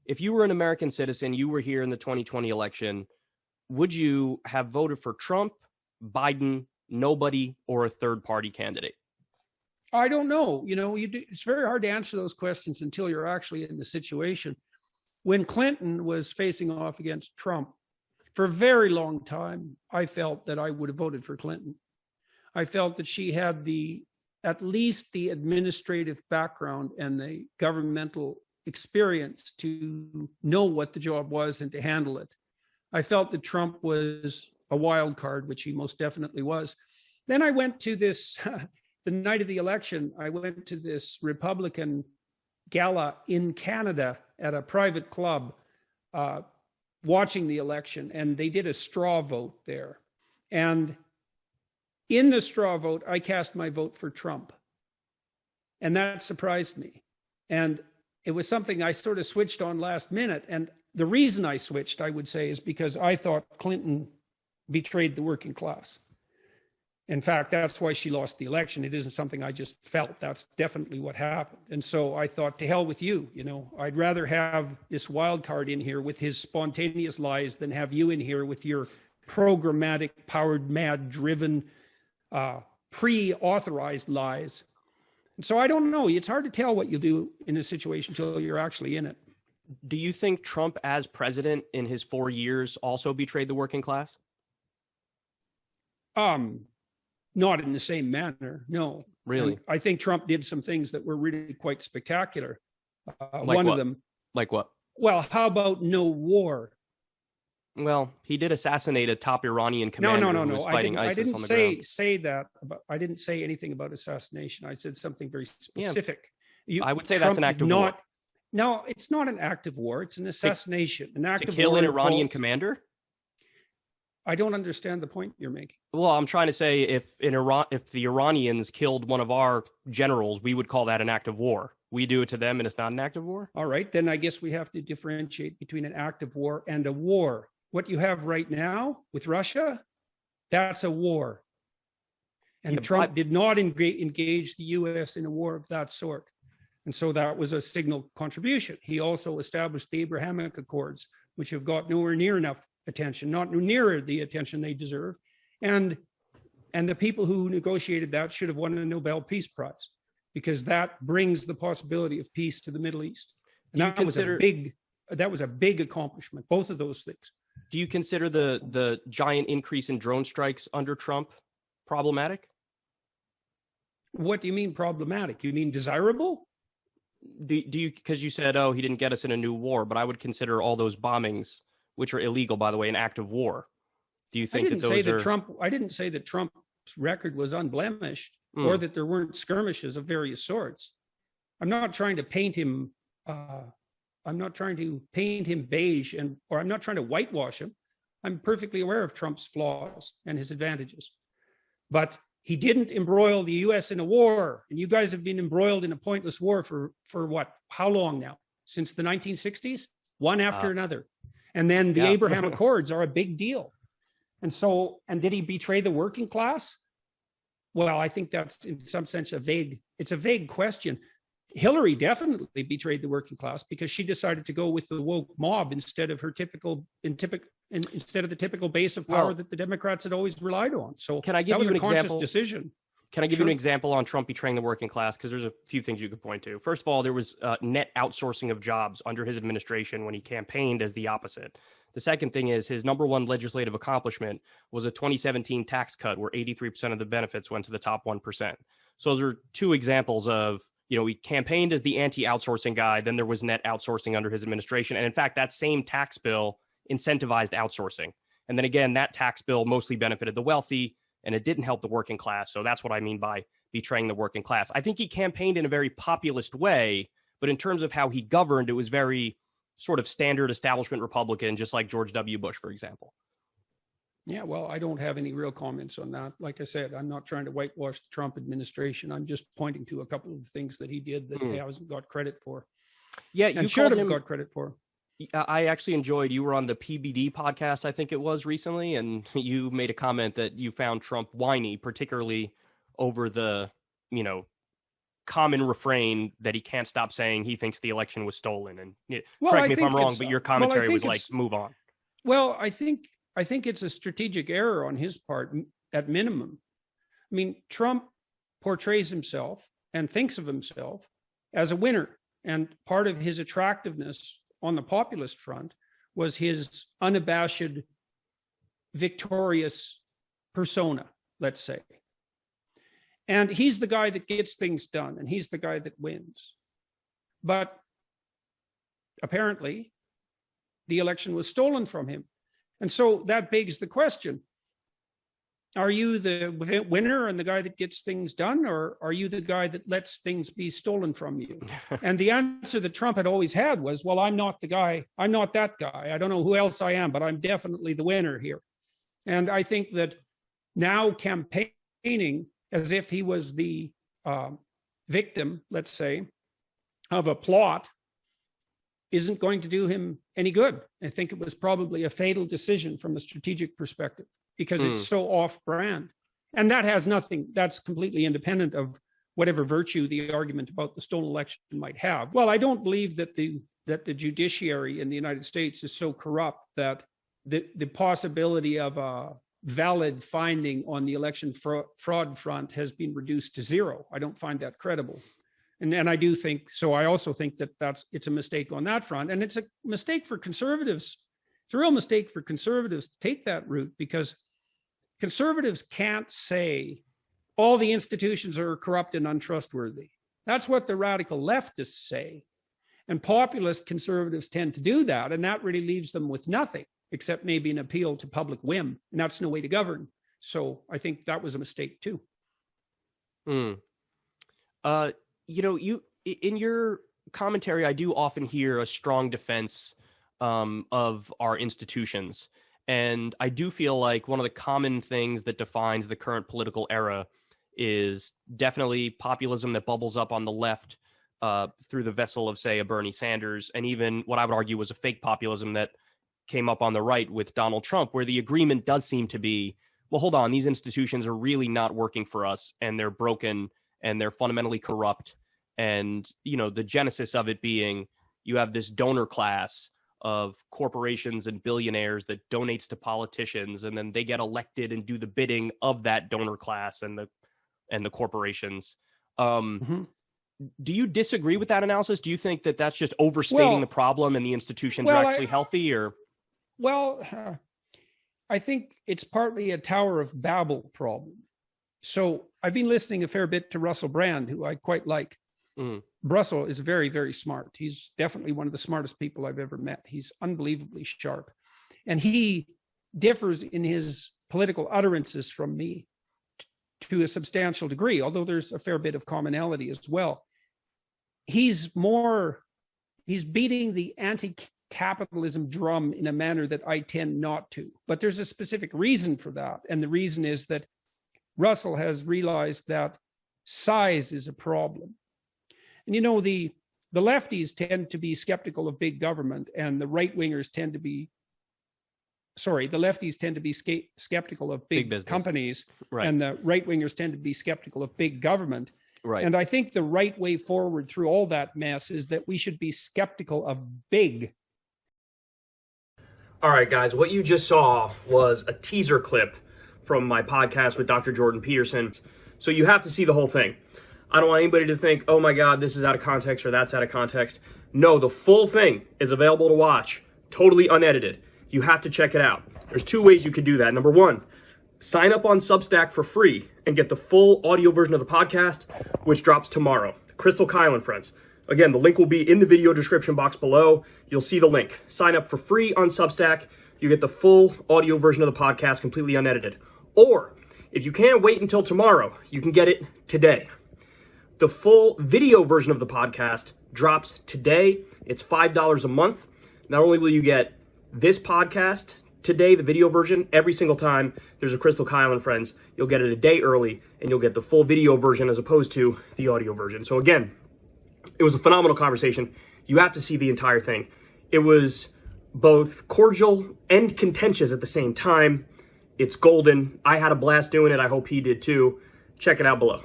If you were an American citizen, you were here in the 2020 election, would you have voted for Trump, Biden, nobody, or a third-party candidate? I don't know. It's very hard to answer those questions until you're actually in the situation. When Clinton was facing off against Trump, for a very long time, I felt that I would have voted for Clinton. I felt that she had at least the administrative background and the governmental experience to know what the job was and to handle it. I felt that Trump was a wild card, which he most definitely was. Then I went to this, the night of the election, I went to this Republican gala in Canada at a private club watching the election, and they did a straw vote there. And in the straw vote, I cast my vote for Trump. And that surprised me. And it was something I sort of switched on last minute. And the reason I switched, I would say, is because I thought Clinton betrayed the working class. In fact, that's why she lost the election. It isn't something I just felt. That's definitely what happened. And so I thought, to hell with you. I'd rather have this wild card in here with his spontaneous lies than have you in here with your programmatic, powered, mad, driven, pre-authorized lies. And so I don't know. It's hard to tell what you'll do in a situation until you're actually in it. Do you think Trump as president in his 4 years also betrayed the working class? Not in the same manner, no. Really? And I think Trump did some things that were really quite spectacular. Like one what? of them. Like what? Well, how about no war? Well, he did assassinate a top Iranian commander who was fighting ISIS on the ground. say that. I didn't say anything about assassination. I said something very specific. I would say that's an act of war. No, it's not an act of war. It's an assassination. An act of war. To kill an Iranian commander? I don't understand the point you're making. Well, I'm trying to say if the Iranians killed one of our generals, we would call that an act of war. We do it to them and it's not an act of war? All right, then I guess we have to differentiate between an act of war and a war. What you have right now with Russia, that's a war. And Trump did not engage the U.S. in a war of that sort. And so that was a signal contribution. He also established the Abrahamic Accords, which have got nowhere near enough attention, not nearer the attention they deserve. And the people who negotiated that should have won a Nobel Peace Prize, because that brings the possibility of peace to the Middle East. And that was a big accomplishment, both of those things. Do you consider the giant increase in drone strikes under Trump problematic? What do you mean problematic? You mean desirable? Do you, because you said, he didn't get us in a new war, but I would consider all those bombings, which are illegal, by the way, an act of war. Do you think I didn't say that Trump's record was unblemished or that there weren't skirmishes of various sorts. I'm not trying to paint him beige or I'm not trying to whitewash him. I'm perfectly aware of Trump's flaws and his advantages. But he didn't embroil the U.S. in a war. And you guys have been embroiled in a pointless war for what? How long now? Since the 1960s? One after another. And then the Abraham Accords are a big deal. And did he betray the working class? Well, I think that's in some sense a vague question. Hillary definitely betrayed the working class because she decided to go with the woke mob instead of the typical base of power that the Democrats had always relied on. So can I give you an example? Decision. Can I give you an example on Trump betraying the working class? Because there's a few things you could point to. First of all, there was net outsourcing of jobs under his administration when he campaigned as the opposite. The second thing is his number one legislative accomplishment was a 2017 tax cut where 83% of the benefits went to the top 1%. So those are two examples of, he campaigned as the anti-outsourcing guy. Then there was net outsourcing under his administration. And in fact, that same tax bill incentivized outsourcing. And then again, that tax bill mostly benefited the wealthy and it didn't help the working class. So that's what I mean by betraying the working class. I think he campaigned in a very populist way, but in terms of how he governed, it was very sort of standard establishment Republican, just like George W. Bush, for example. Yeah, well, I don't have any real comments on that. Like I said, I'm not trying to whitewash the Trump administration. I'm just pointing to a couple of things that he did that he hasn't got credit for. Yeah, you should have got credit for. I actually enjoyed, you were on the PBD podcast, I think it was recently, and you made a comment that you found Trump whiny, particularly over the, common refrain that he can't stop saying he thinks the election was stolen. And Well, correct I me if think I'm wrong, it's- but your well, I commentary think was like, it's- move on. Well, I think it's a strategic error on his part at minimum. I mean, Trump portrays himself and thinks of himself as a winner. And part of his attractiveness on the populist front was his unabashed, victorious persona, let's say. And he's the guy that gets things done, and he's the guy that wins. But apparently, the election was stolen from him. And so that begs the question, are you the winner and the guy that gets things done, or are you the guy that lets things be stolen from you? And the answer that Trump had always had was, well, I'm not the guy. I'm not that guy. I don't know who else I am, but I'm definitely the winner here. And I think that now campaigning as if he was the victim, let's say, of a plot isn't going to do him any good. I think it was probably a fatal decision from a strategic perspective, because it's so off-brand. And that has nothing, that's completely independent of whatever virtue the argument about the stolen election might have. Well, I don't believe that the judiciary in the United States is so corrupt that the possibility of a valid finding on the election fraud front has been reduced to zero. I don't find that credible. And I do think, so I also think that it's a mistake on that front. And it's a mistake for conservatives. It's a real mistake for conservatives to take that route, because conservatives can't say all the institutions are corrupt and untrustworthy. That's what the radical leftists say. And populist conservatives tend to do that. And that really leaves them with nothing except maybe an appeal to public whim. And that's no way to govern. So I think that was a mistake too. You in your commentary, I do often hear a strong defense of our institutions. And I do feel like one of the common things that defines the current political era is definitely populism that bubbles up on the left through the vessel of, say, a Bernie Sanders, and even what I would argue was a fake populism that came up on the right with Donald Trump, where the agreement does seem to be, well, hold on, these institutions are really not working for us, and they're broken, and they're fundamentally corrupt. And, the genesis of it being, you have this donor class of corporations and billionaires that donates to politicians, and then they get elected and do the bidding of that donor class and the corporations. Do you disagree with that analysis? Do you think that that's just overstating the problem and the institutions are actually healthy? Or I think it's partly a Tower of Babel problem. So I've been listening a fair bit to Russell Brand, who I quite like. Russell is very, very smart. He's definitely one of the smartest people I've ever met. He's unbelievably sharp. And he differs in his political utterances from me to a substantial degree, although there's a fair bit of commonality as well. He's beating the anti-capitalism drum in a manner that I tend not to. But there's a specific reason for that. And the reason is that Russell has realized that size is a problem. And the lefties tend to be skeptical of big government, and the right-wingers tend to be, the lefties tend to be skeptical of big companies, right. And the right-wingers tend to be skeptical of big government. Right. And I think the right way forward through all that mess is that we should be skeptical of big. All right, guys, what you just saw was a teaser clip from my podcast with Dr. Jordan Peterson. So you have to see the whole thing. I don't want anybody to think, oh my God, this is out of context or that's out of context. No, the full thing is available to watch, totally unedited. You have to check it out. There's two ways you could do that. Number one, sign up on Substack for free and get the full audio version of the podcast, which drops tomorrow. Krystal, Kyle, and friends. Again, the link will be in the video description box below. You'll see the link. Sign up for free on Substack. You get the full audio version of the podcast completely unedited. Or, if you can't wait until tomorrow, you can get it today. The full video version of the podcast drops today. It's $5 a month. Not only will you get this podcast today, the video version, every single time there's a Krystal, Kyle, and friends, you'll get it a day early, and you'll get the full video version as opposed to the audio version. So again, it was a phenomenal conversation. You have to see the entire thing. It was both cordial and contentious at the same time. It's golden. I had a blast doing it. I hope he did too. Check it out below.